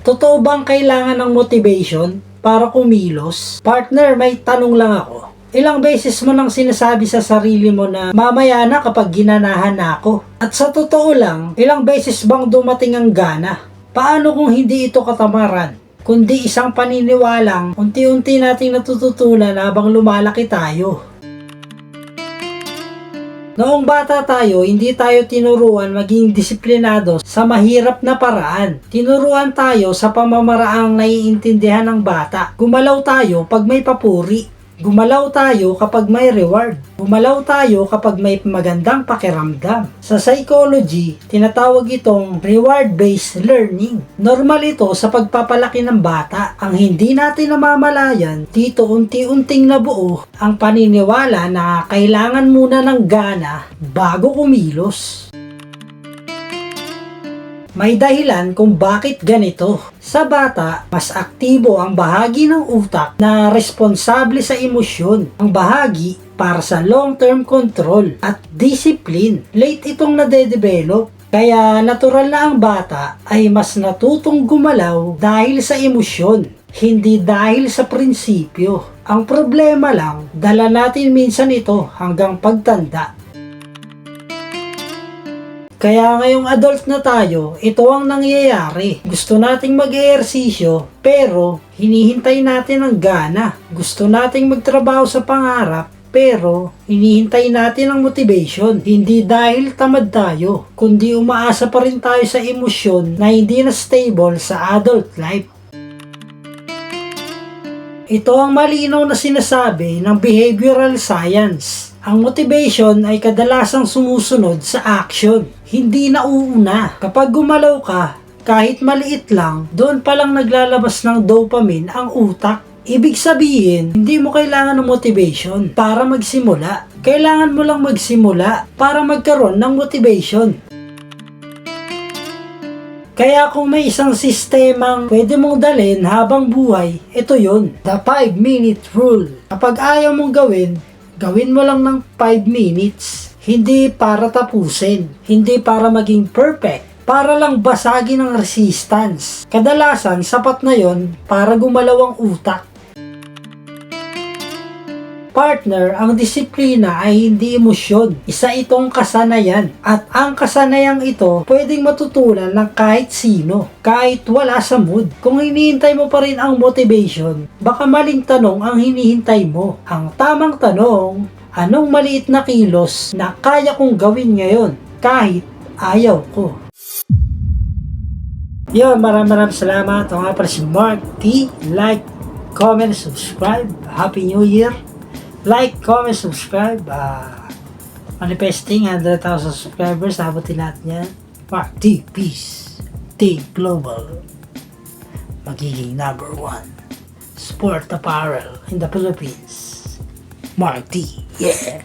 Totoo bang kailangan ng motivation para kumilos? Partner, may tanong lang ako. Ilang beses mo nang sinasabi sa sarili mo na mamaya na kapag ginanahan na ako? At sa totoo lang, ilang beses bang dumating ang gana? Paano kung hindi ito katamaran, kundi isang paniniwalang unti-unti nating natututunan habang lumalaki tayo? Noong bata tayo, hindi tayo tinuruan maging disiplinado sa mahirap na paraan. Tinuruan tayo sa pamamaraang naiintindihan ng bata. Gumalaw tayo pag may papuri. Gumalaw tayo kapag may reward. Gumalaw tayo kapag may magandang pakiramdam. Sa psychology, tinatawag itong reward-based learning. Normal ito sa pagpapalaki ng bata. Ang hindi natin namamalayan, dito unti-unting nabuo ang paniniwala na kailangan muna ng gana bago kumilos. May dahilan kung bakit ganito. Sa bata, mas aktibo ang bahagi ng utak na responsable sa emosyon. Ang bahagi para sa long-term control at discipline. Late itong nade-develop. Kaya natural na ang bata ay mas natutong gumalaw dahil sa emosyon, hindi dahil sa prinsipyo. Ang problema lang, dala natin minsan ito hanggang pagtanda. Kaya ngayong adult na tayo, ito ang nangyayari. Gusto nating mag-ehersisyo, pero hinihintay natin ang gana. Gusto nating magtrabaho sa pangarap, pero hinihintay natin ang motivation. Hindi dahil tamad tayo, kundi umaasa pa rin tayo sa emosyon na hindi na stable sa adult life. Ito ang malinaw na sinasabi ng behavioral science. Ang motivation ay kadalasang sumusunod sa action, hindi nauuna. Kapag gumalaw ka, kahit maliit lang, doon palang naglalabas ng dopamine ang utak. Ibig sabihin, hindi mo kailangan ng motivation para magsimula. Kailangan mo lang magsimula para magkaroon ng motivation. Kaya kung may isang sistemang pwede mong dalhin habang buhay, ito yun, the 5-minute rule. Kapag ayaw mong gawin mo lang ng 5 minutes. Hindi para tapusin, hindi para maging perfect, para lang basagin ang resistance. Kadalasan, sapat na yon para gumalaw ang utak. Partner, ang disiplina ay hindi emosyon. Isa itong kasanayan. At ang kasanayang ito, pwedeng matutunan ng kahit sino, kahit wala sa mood. Kung hinihintay mo pa rin ang motivation, baka maling tanong ang hinihintay mo. Ang tamang tanong, anong maliit na kilos na kaya kong gawin ngayon kahit ayaw ko? Yun, maraming salamat. Ako nga pala si Mark T. Like, comment, subscribe. Happy New Year! Like, comment, subscribe. Manifesting 100,000 subscribers. Abutin natin yan. Mark T. Peace. T. Global. Magiging number 1 sport apparel in the Philippines. Mark T. Yeah!